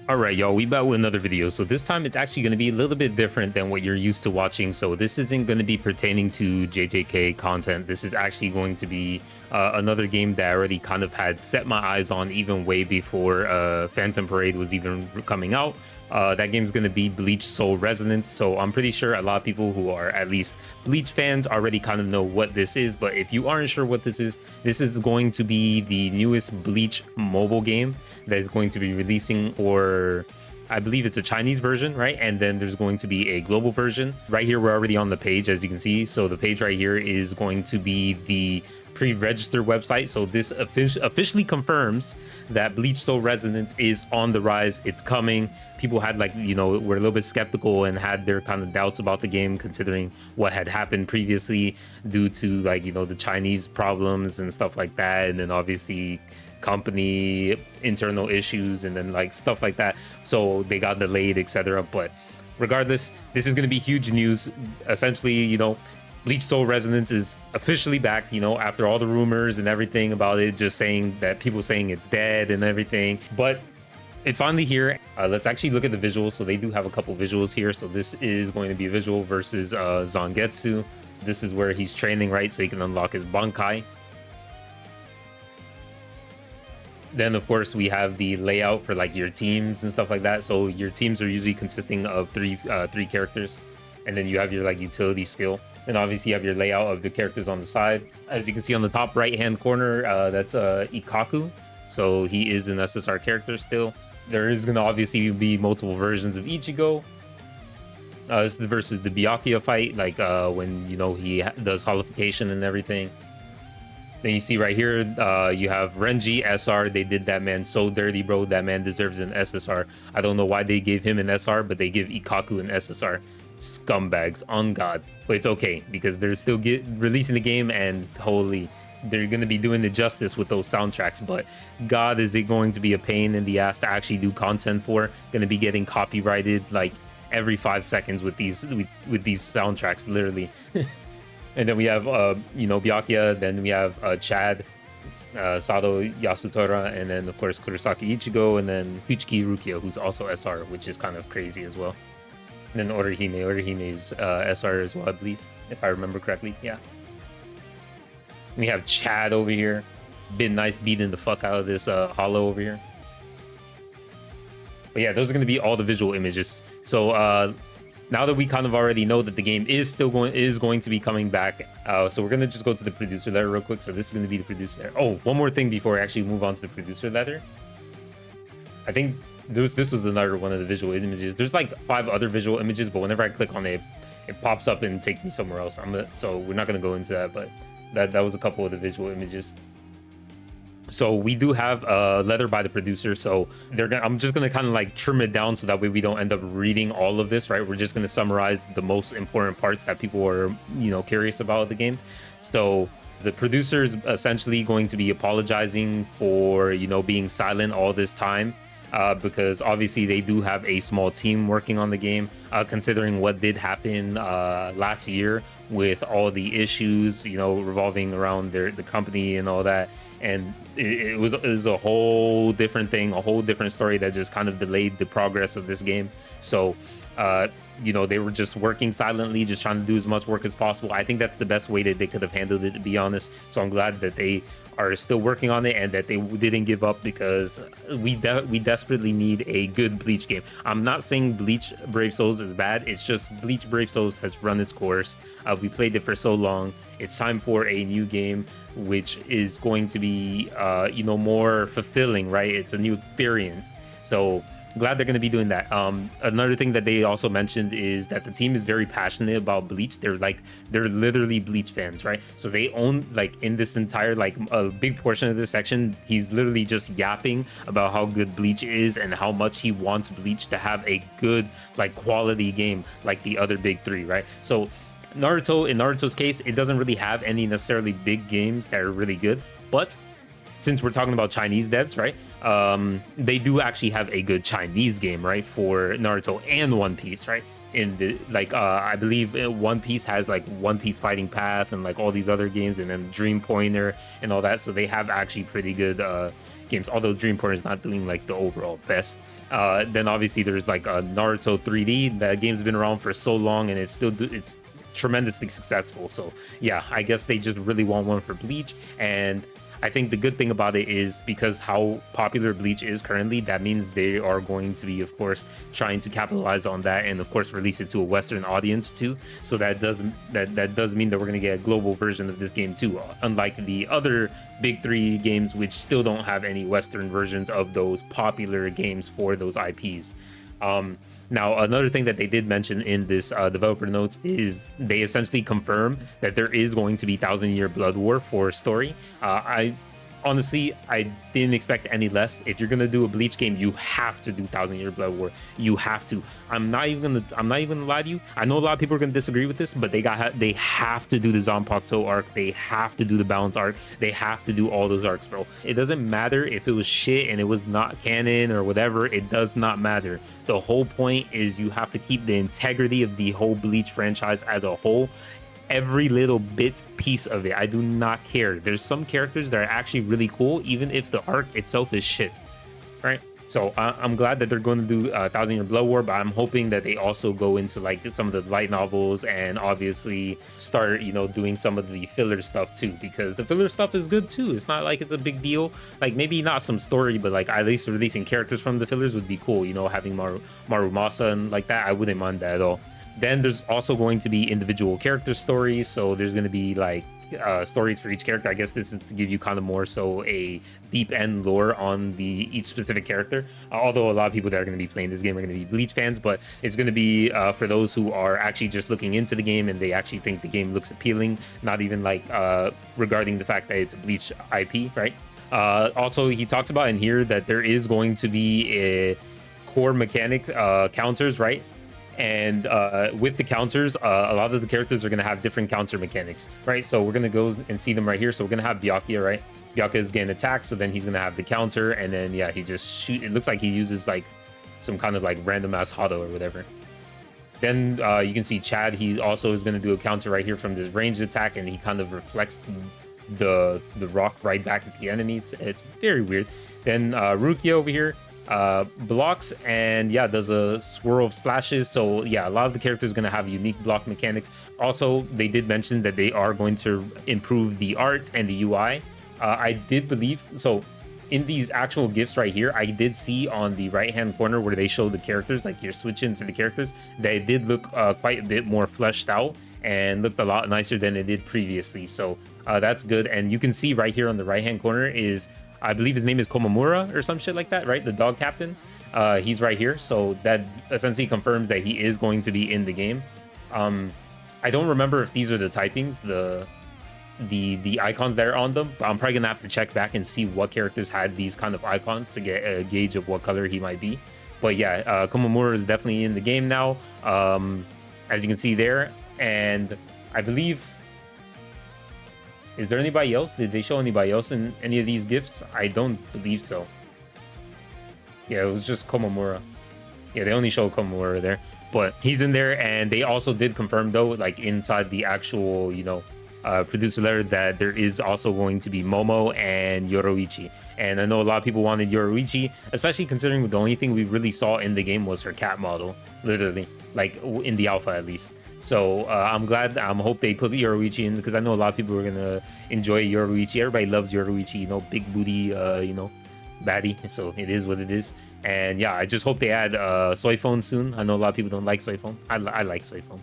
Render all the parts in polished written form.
All right, y'all, we back with another video. So this time it's actually going to be a little bit different than what you're used to watching. So this isn't going to be pertaining to JJK content. This is actually going to be another game that I already kind of had set my eyes on even way before Phantom Parade was even coming out. That game is going to be Bleach Soul Resonance. So I'm pretty sure a lot of people who are at least Bleach fans already kind of know what this is. But if you aren't sure what this is going to be the newest Bleach mobile game that is going to be releasing, or I believe it's a Chinese version, right? And then there's going to be a global version. Right here, we're already on the page, as you can see. So the page right here is going to be the pre-register website. So this officially confirms that Bleach Soul Resonance is on the rise. It's coming. People had were a little bit skeptical and had their kind of doubts about the game, considering what had happened previously due to the Chinese problems and stuff like that. And then obviously company internal issues and then stuff like that. So they got delayed, etc. But regardless, this is going to be huge news. Essentially, Bleach Soul Resonance is officially back, after all the rumors and everything about it, just saying that people saying it's dead and everything. But it's finally here. Let's actually look at the visuals. So they do have a couple visuals here. So this is going to be a visual versus Zangetsu. This is where he's training, right? So he can unlock his Bankai. Then, of course, we have the layout for your teams and stuff like that. So your teams are usually consisting of three characters. And then you have your utility skill. And obviously you have your layout of the characters on the side. As you can see on the top right hand corner, that's Ikkaku. So he is an SSR character still. There is going to obviously be multiple versions of Ichigo. This is versus the Byakuya fight, when he does holification and everything. Then you see right here, you have Renji SR. They did that man so dirty, bro. That man deserves an SSR. I don't know why they gave him an SR, but they give Ikkaku an SSR. Scumbags, on God. But it's okay, because they're still releasing the game, and holy, they're going to be doing the justice with those soundtracks. But God, is it going to be a pain in the ass to actually do content for. Going to be getting copyrighted every 5 seconds with these soundtracks, literally. And then we have Byakuya, then we have Chad, Sado Yasutora, and then of course Kurosaki Ichigo, and then Kuchiki Rukia, who's also SR, which is kind of crazy as well. And then Orihime is SR as well, I believe, if I remember correctly. Yeah. We have Chad over here. Been nice beating the fuck out of this Hollow over here. But yeah, those are going to be all the visual images. So now that we kind of already know that the game is going to be coming back, so we're going to just go to the producer letter real quick. So this is going to be the producer letter. Oh, one more thing before I actually move on to the producer letter. I think this was another one of the visual images. There's 5 other visual images, but whenever I click on it, it pops up and takes me somewhere else. So we're not going to go into that, but that was a couple of the visual images. So we do have a letter by the producer. So I'm just gonna kind of trim it down so that way we don't end up reading all of this, right? We're just gonna summarize the most important parts that people are curious about the game. So the producer is essentially going to be apologizing for being silent all this time. Because obviously they do have a small team working on the game, considering what did happen last year with all the issues revolving around the company and all that. And it was a whole different thing, a whole different story that just kind of delayed the progress of this game. So they were just working silently, just trying to do as much work as possible. I think that's the best way that they could have handled it, to be honest. So I'm glad that they are still working on it and that they didn't give up, because we desperately need a good Bleach game. I'm not saying Bleach Brave Souls is bad. It's just Bleach Brave Souls has run its course. We played it for so long. It's time for a new game, which is going to be more fulfilling, right? It's a new experience. So glad they're going to be doing that. Another thing that they also mentioned is that the team is very passionate about Bleach. They're literally Bleach fans, right? So they own in this entire a big portion of this section, he's literally just yapping about how good Bleach is and how much he wants Bleach to have a good quality game like the other big 3, right? So in Naruto's case, it doesn't really have any necessarily big games that are really good, but since we're talking about Chinese devs, right? They do actually have a good Chinese game, right, for Naruto and One Piece, right? In the I believe One Piece has One Piece Fighting Path and all these other games, and then Dream Pointer and all that. So they have actually pretty good games, although Dreamcore is not doing like the overall best. Then obviously there's like Naruto 3D. That game's been around for so long and it's tremendously successful. So yeah, I guess they just really want one for Bleach. And I think the good thing about it is because how popular Bleach is currently, that means they are going to be, of course, trying to capitalize on that and, of course, release it to a Western audience too. So that does mean that we're going to get a global version of this game too, unlike the other big three games, which still don't have any Western versions of those popular games for those IPs. Now, another thing that they did mention in this developer notes is they essentially confirm that there is going to be 1,000-Year Blood War for story. Honestly, I didn't expect any less. If you're gonna do a Bleach game, you have to do 1,000-Year Blood War. You have to. I'm not even gonna lie to you. I know a lot of people are gonna disagree with this, but they have to do the Zanpakuto arc. They have to do the Balance arc. They have to do all those arcs, bro. It doesn't matter if it was shit and it was not canon or whatever. It does not matter. The whole point is you have to keep the integrity of the whole Bleach franchise as a whole. Every little piece of it. I do not care. There's some characters that are actually really cool, even if the arc itself is shit. Right? So I'm glad that they're going to do 1,000-Year Blood War, but I'm hoping that they also go into like some of the light novels and obviously start, you know, doing some of the filler stuff too, because the filler stuff is good too. It's not like it's a big deal. Like maybe not some story, but like at least releasing characters from the fillers would be cool. You know, having Marumasa and like that, I wouldn't mind that at all. Then there's also going to be individual character stories. So there's going to be like stories for each character. I guess this is to give you kind of more so a deep end lore on each specific character. Although a lot of people that are going to be playing this game are going to be Bleach fans, but it's going to be for those who are actually just looking into the game and they actually think the game looks appealing, not even like regarding the fact that it's a Bleach IP, right? Also, he talks about in here that there is going to be a core mechanics counters, right? And with the counters, a lot of the characters are going to have different counter mechanics, right? So we're going to go and see them right here. So we're going to have Byakuya, right? Byakuya is getting attacked, so then he's going to have the counter, and then, yeah, he just shoot. It looks like he uses, like, some kind of, like, random-ass Hado or whatever. Then you can see Chad. He also is going to do a counter right here from this ranged attack, and he kind of reflects the rock right back at the enemy. It's very weird. Then Rukia over here blocks and yeah, does a swirl of slashes. So yeah, a lot of the characters are going to have unique block mechanics. Also, they did mention that they are going to improve the art and the UI. I did believe so. In these actual gifts right here, I did see on the right hand corner where they show the characters, like you're switching to the characters, they did look quite a bit more fleshed out and looked a lot nicer than it did previously. So that's good. And you can see right here on the right hand corner is, I believe his name is Komamura or some shit like that, right? The dog captain. He's right here. So that essentially confirms that he is going to be in the game. I don't remember if these are the typings, the icons that are on them, but I'm probably gonna have to check back and see what characters had these kind of icons to get a gauge of what color he might be. But yeah, Komamura is definitely in the game now, as you can see there. And I believe, is there anybody else? Did they show anybody else in any of these gifts? I don't believe so. Yeah, it was just Komamura. Yeah, they only showed Komamura there, but he's in there. And they also did confirm though, like inside the actual, you know, producer letter, that there is also going to be Momo and Yoroichi. And I know a lot of people wanted Yoroichi, especially considering the only thing we really saw in the game was her cat model, literally, like in the alpha at least. So I'm glad. I hope they put Yoroichi in, because I know a lot of people are gonna enjoy Yoroichi. Everybody loves Yoroichi, you know, big booty, you know, baddie. So it is what it is. And yeah, I just hope they add Soifon soon. I know a lot of people don't like Soifon. I like Soifon.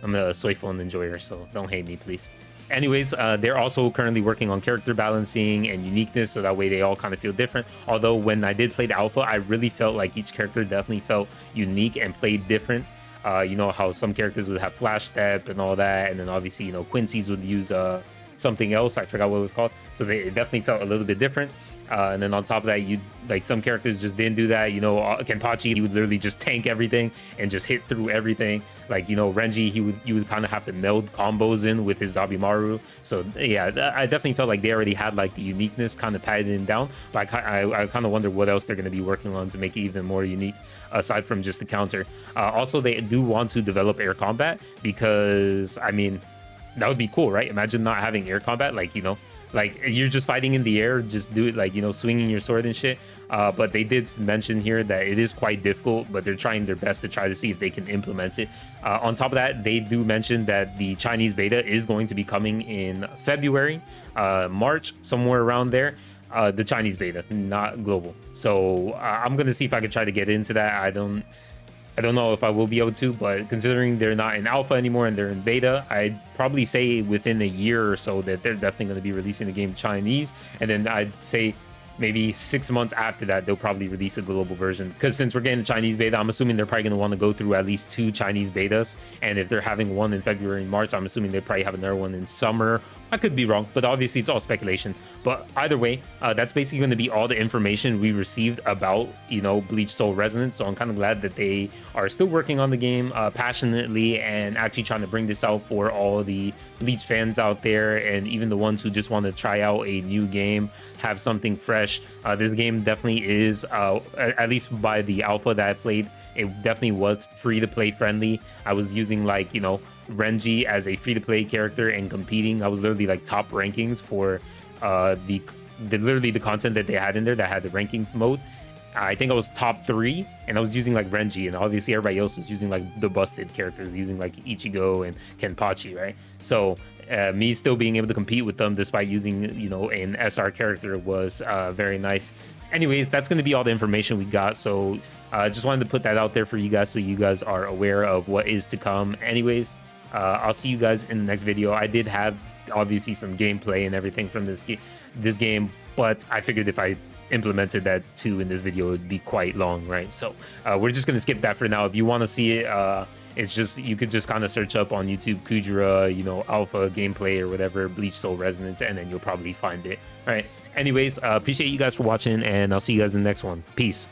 I'm a Soifon enjoyer, so don't hate me, please. Anyways, they're also currently working on character balancing and uniqueness, so that way they all kind of feel different. Although when I did play the alpha, I really felt like each character definitely felt unique and played different. You know how some characters would have flash step and all that, and then obviously, you know, Quincy's would use something else. I forgot what it was called. So it definitely felt a little bit different. And then on top of that, you like some characters just didn't do that. You know, Kenpachi, he would literally just tank everything and just hit through everything. Like, you know, Renji, you would kind of have to meld combos in with his Zabimaru. So yeah, I definitely felt like they already had like the uniqueness kind of padded down. But I kind of wonder what else they're going to be working on to make it even more unique, aside from just the counter. Also, they do want to develop air combat, because I mean, that would be cool, right? Imagine not having air combat, like, you know, like you're just fighting in the air, just do it like, you know, swinging your sword and shit. But they did mention here that it is quite difficult, but they're trying their best to try to see if they can implement it. On top of that, they do mention that the Chinese beta is going to be coming in February, March, somewhere around there. The Chinese beta, not global. So I'm gonna see if I can try to get into that. I don't know if I will be able to, but considering they're not in alpha anymore and they're in beta, I'd probably say within a year or so that they're definitely going to be releasing the game Chinese. And then I'd say maybe 6 months after that, they'll probably release a global version. Because since we're getting the Chinese beta, I'm assuming they're probably going to want to go through at least 2 Chinese betas. And if they're having one in February and March, I'm assuming they probably have another one in summer. I could be wrong, but obviously it's all speculation. But either way, that's basically going to be all the information we received about, you know, Bleach Soul Resonance. So I'm kind of glad that they are still working on the game passionately and actually trying to bring this out for all the Bleach fans out there, and even the ones who just want to try out a new game, have something fresh. This game definitely is, at least by the alpha that I played, it definitely was free-to-play friendly. I was using, like, you know, Renji as a free-to-play character and competing. I was literally like top rankings for literally the content that they had in there that had the ranking mode. I think I was top 3, and I was using like Renji, and obviously everybody else was using like the busted characters, using like Ichigo and Kenpachi, right? So me still being able to compete with them despite using, you know, an SR character was very nice. Anyways, that's going to be all the information we got. So just wanted to put that out there for you guys so you guys are aware of what is to come. Anyways, I'll see you guys in the next video. I did have obviously some gameplay and everything from this game, but I figured if I implemented that too in this video, it would be quite long, right? So we're just gonna skip that for now. If you want to see it, it's just, you could just kind of search up on YouTube Kujira, you know, alpha gameplay or whatever, Bleach Soul Resonance, and then you'll probably find it. All right, anyways, appreciate you guys for watching, and I'll see you guys in the next one. Peace.